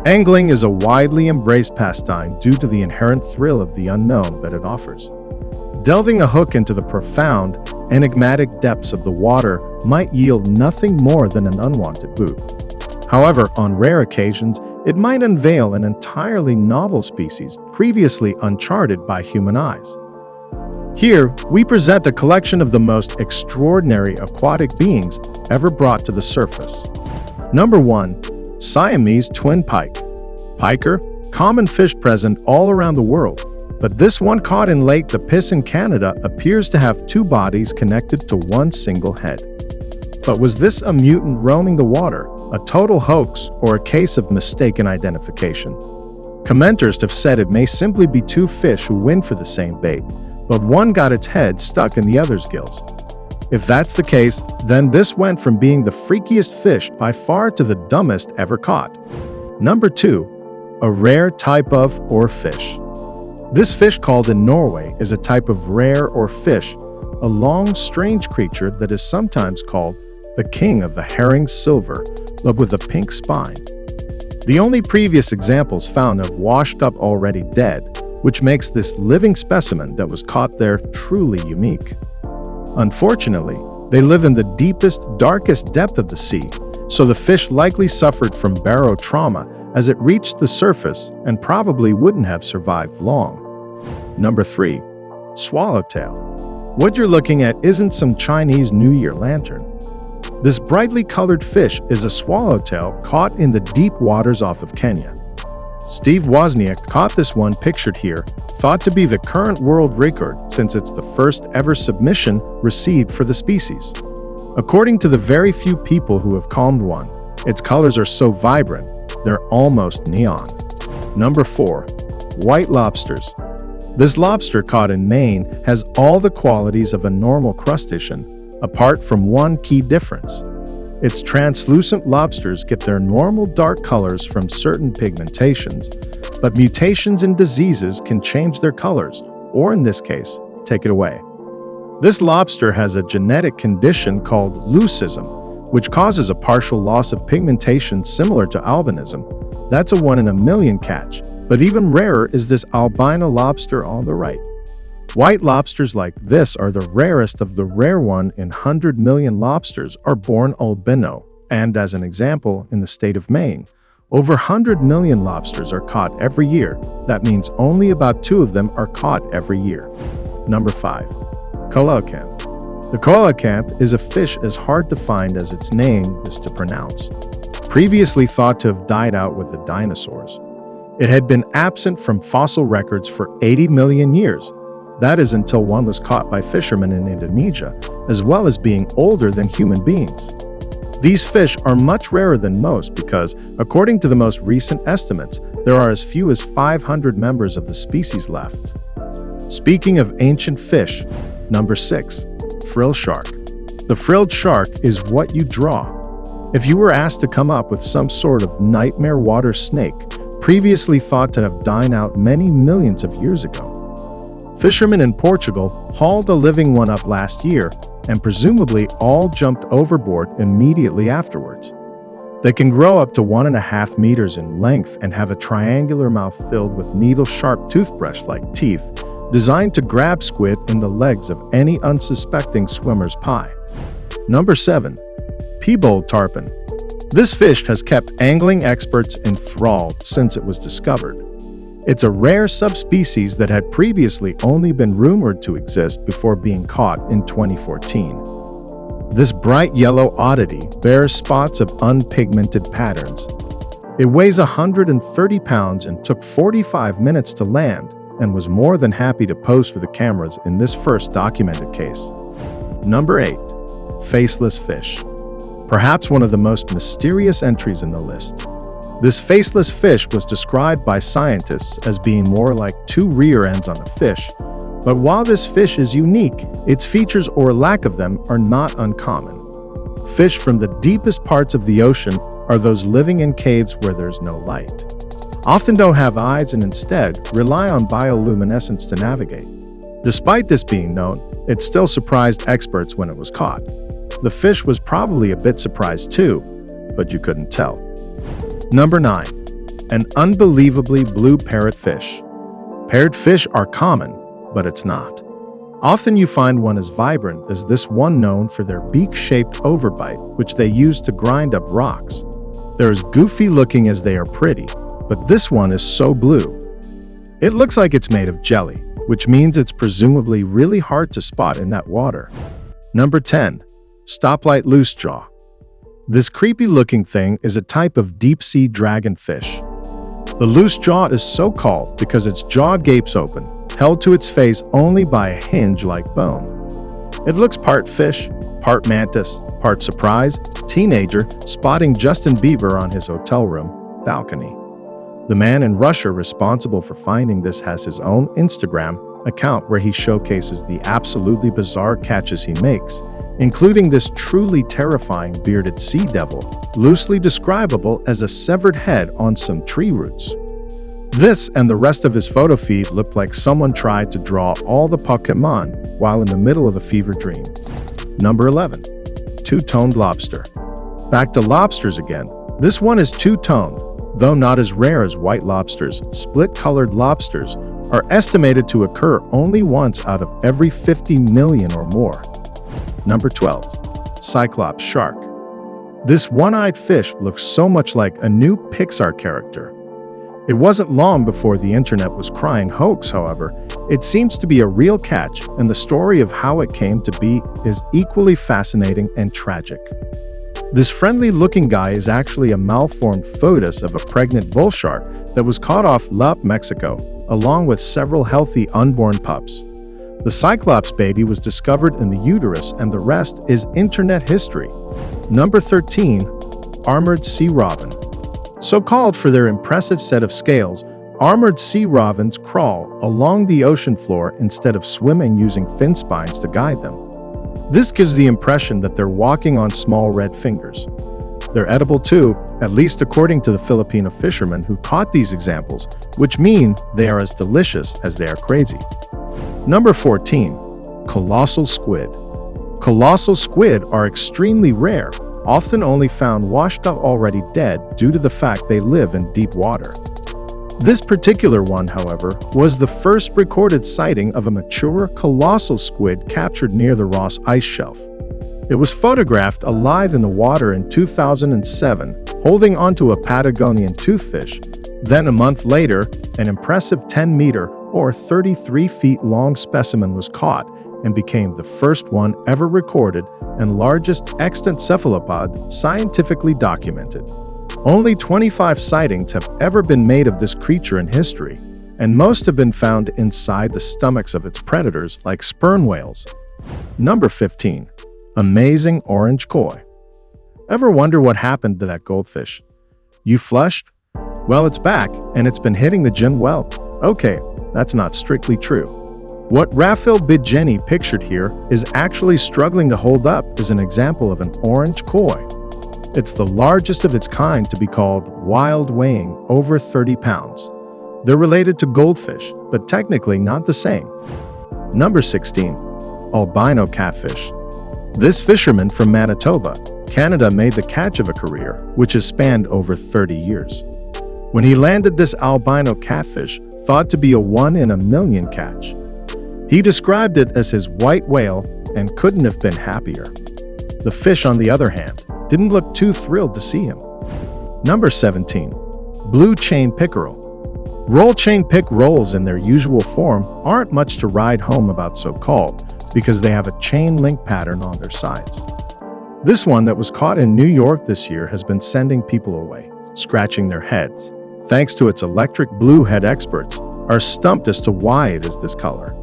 Angling is a widely embraced pastime due to the inherent thrill of the unknown that it offers. Delving a hook into the profound, enigmatic depths of the water might yield nothing more than an unwanted boot. However, on rare occasions, it might unveil an entirely novel species previously uncharted by human eyes. Here, we present a collection of the most extraordinary aquatic beings ever brought to the surface. Number 1. Siamese twin pike. Piker, common fish present all around the world, but this one caught in Lake the Piss in Canada appears to have two bodies connected to one single head. But was this a mutant roaming the water, a total hoax, or a case of mistaken identification? Commenters have said it may simply be two fish who went for the same bait, but one got its head stuck in the other's gills. If that's the case, then this went from being the freakiest fish by far to the dumbest ever caught. Number 2. A rare type of or fish. This fish, called in Norway, is a type of rare or fish, a long, strange creature that is sometimes called the king of the herring silver, but with a pink spine. The only previous examples found have washed up already dead, which makes this living specimen that was caught there truly unique. Unfortunately, they live in the deepest, darkest depth of the sea, so the fish likely suffered from barotrauma as it reached the surface and probably wouldn't have survived long. Number 3. Swallowtail. What you're looking at isn't some Chinese New Year lantern. This brightly colored fish is a swallowtail caught in the deep waters off of Kenya. Steve Wozniak caught this one pictured here, thought to be the current world record since it's the first ever submission received for the species. According to the very few people who have calmed one, its colors are so vibrant, they're almost neon. Number 4. White lobsters. This lobster caught in Maine has all the qualities of a normal crustacean, apart from one key difference. Its translucent lobsters get their normal dark colors from certain pigmentations, but mutations and diseases can change their colors, or in this case, take it away. This lobster has a genetic condition called leucism, which causes a partial loss of pigmentation similar to albinism. That's a 1 in a million catch, but even rarer is this albino lobster on the right. White lobsters like this are the rarest of the rare 1 in 100 million lobsters are born albino, and as an example, in the state of Maine, over 100 million lobsters are caught every year. That means only about 2 of them are caught every year. Number 5. Coelacanth. The coelacanth is a fish as hard to find as its name is to pronounce. Previously thought to have died out with the dinosaurs. It had been absent from fossil records for 80 million years. That is until one was caught by fishermen in Indonesia, as well as being older than human beings. These fish are much rarer than most because, according to the most recent estimates, there are as few as 500 members of the species left. Speaking of ancient fish, number 6. Frill Shark. The frilled shark is what you draw. If you were asked to come up with some sort of nightmare water snake, previously thought to have died out many millions of years ago, fishermen in Portugal hauled a living one up last year, and presumably all jumped overboard immediately afterwards. They can grow up to 1.5 meters in length and have a triangular mouth filled with needle-sharp toothbrush-like teeth, designed to grab squid in the legs of any unsuspecting swimmer's pie. Number 7. Piebold Tarpon. This fish has kept angling experts enthralled since it was discovered. It's a rare subspecies that had previously only been rumored to exist before being caught in 2014. This bright yellow oddity bears spots of unpigmented patterns. It weighs 130 pounds and took 45 minutes to land, and was more than happy to pose for the cameras in this first documented case. Number 8. Faceless Fish. Perhaps one of the most mysterious entries in the list. This faceless fish was described by scientists as being more like 2 rear ends on a fish, but while this fish is unique, its features or lack of them are not uncommon. Fish from the deepest parts of the ocean are those living in caves where there's no light. Often don't have eyes and instead rely on bioluminescence to navigate. Despite this being known, it still surprised experts when it was caught. The fish was probably a bit surprised too, but you couldn't tell. Number 9. An unbelievably blue parrotfish. Parrotfish are common, but it's not. Often you find one as vibrant as this one, known for their beak-shaped overbite, which they use to grind up rocks. They're as goofy looking as they are pretty, but this one is so blue. It looks like it's made of jelly, which means it's presumably really hard to spot in that water. Number 10. Stoplight Loose Jaw. This creepy-looking thing is a type of deep-sea dragonfish. The loose jaw is so called because its jaw gapes open, held to its face only by a hinge-like bone. It looks part fish, part mantis, part surprise teenager spotting Justin Bieber on his hotel room balcony. The man in Russia responsible for finding this has his own Instagram account where he showcases the absolutely bizarre catches he makes, including this truly terrifying bearded sea devil, loosely describable as a severed head on some tree roots. This and the rest of his photo feed looked like someone tried to draw all the Pokemon while in the middle of a fever dream. Number 11. Two-toned lobster. Back to lobsters again. This one is two-toned, though not as rare as white lobsters. Split-colored lobsters are estimated to occur only once out of every 50 million or more. Number 12. Cyclops Shark. This one-eyed fish looks so much like a new Pixar character. It wasn't long before the internet was crying hoax, however. It seems to be a real catch, and the story of how it came to be is equally fascinating and tragic. This friendly-looking guy is actually a malformed fetus of a pregnant bull shark that was caught off Lake Mexico, along with several healthy unborn pups. The Cyclops baby was discovered in the uterus, and the rest is internet history. Number 13. Armoured Sea Robin. So called for their impressive set of scales, armored sea robins crawl along the ocean floor instead of swimming using fin spines to guide them. This gives the impression that they're walking on small red fingers. They're edible too, at least according to the Filipino fishermen who caught these examples, which mean they are as delicious as they are crazy. Number 14. Colossal Squid. Colossal squid are extremely rare, often only found washed up already dead due to the fact they live in deep water. This particular one, however, was the first recorded sighting of a mature colossal squid captured near the Ross Ice Shelf. It was photographed alive in the water in 2007, holding onto a Patagonian toothfish. Then a month later, an impressive 10-meter or 33 feet long specimen was caught and became the first one ever recorded and largest extant cephalopod scientifically documented. Only 25 sightings have ever been made of this creature in history, and most have been found inside the stomachs of its predators like sperm whales. Number 15. Amazing orange koi. Ever wonder what happened to that goldfish? You flushed? Well, it's back, and it's been hitting the gym well. Okay, that's not strictly true. What Raphael Bidjeni pictured here is actually struggling to hold up as an example of an orange koi. It's the largest of its kind to be called wild, weighing over 30 pounds. They're related to goldfish, but technically not the same. Number 16. Albino Catfish. This fisherman from Manitoba, Canada made the catch of a career, which has spanned over 30 years. When he landed this albino catfish, thought to be a 1 in a million catch. He described it as his white whale and couldn't have been happier. The fish, on the other hand, didn't look too thrilled to see him. Number 17. Blue chain pickerel. Roll chain pickerels in their usual form aren't much to ride home about, so-called, because they have a chain link pattern on their sides. This one that was caught in New York this year has been sending people away, scratching their heads. Thanks to its electric blue head, experts are stumped as to why it is this color.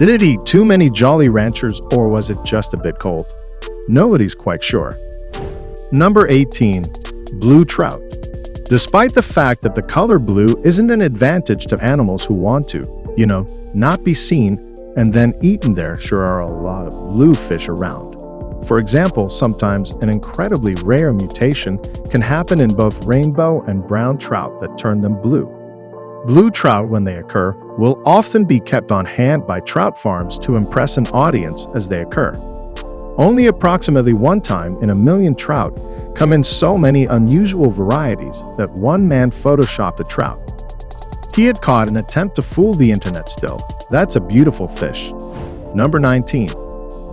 Did it eat too many Jolly Ranchers, or was it just a bit cold? Nobody's quite sure. Number 18. Blue trout. Despite the fact that the color blue isn't an advantage to animals who want to, not be seen and then eaten, there sure are a lot of blue fish around. For example, sometimes an incredibly rare mutation can happen in both rainbow and brown trout that turn them blue. Blue trout, when they occur, will often be kept on hand by trout farms to impress an audience as they occur. Only approximately one time in a million trout come in so many unusual varieties that one man photoshopped a trout. He had caught an attempt to fool the internet still. That's a beautiful fish. Number 19.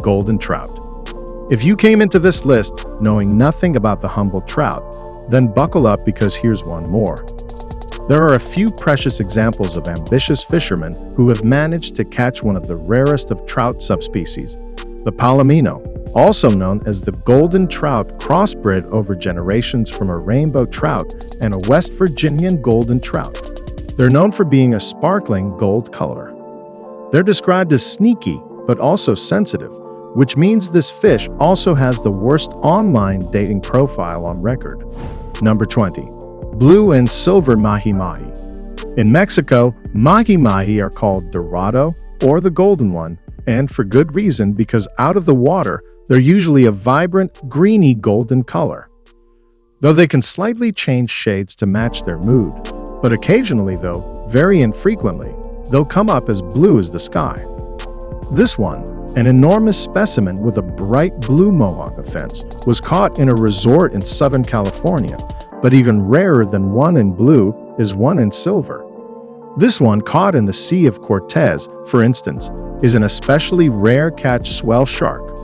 Golden trout. If you came into this list knowing nothing about the humble trout, then buckle up because here's one more. There are a few precious examples of ambitious fishermen who have managed to catch one of the rarest of trout subspecies, the palomino, also known as the golden trout, crossbred over generations from a rainbow trout and a West Virginian golden trout. They're known for being a sparkling gold color. They're described as sneaky, but also sensitive, which means this fish also has the worst online dating profile on record. Number 20. Blue and silver mahi-mahi. In Mexico, mahi-mahi are called dorado or the golden one, and for good reason because out of the water, they're usually a vibrant, greeny golden color. Though they can slightly change shades to match their mood, but occasionally though, very infrequently, they'll come up as blue as the sky. This one, an enormous specimen with a bright blue mohawk offense, was caught in a resort in Southern California, but even rarer than one in blue is one in silver. This one caught in the Sea of Cortez, for instance, is an especially rare catch swell shark.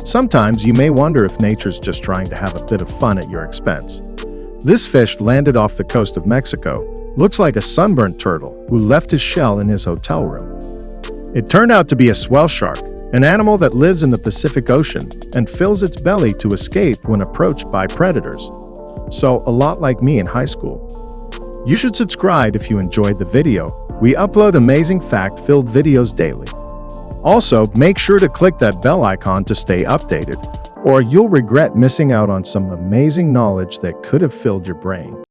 Sometimes you may wonder if nature's just trying to have a bit of fun at your expense. This fish landed off the coast of Mexico, looks like a sunburnt turtle who left his shell in his hotel room. It turned out to be a swell shark, an animal that lives in the Pacific Ocean and fills its belly to escape when approached by predators. So, a lot like me in high school. You should subscribe if you enjoyed the video. We upload amazing fact-filled videos daily. Also, make sure to click that bell icon to stay updated, or you'll regret missing out on some amazing knowledge that could have filled your brain.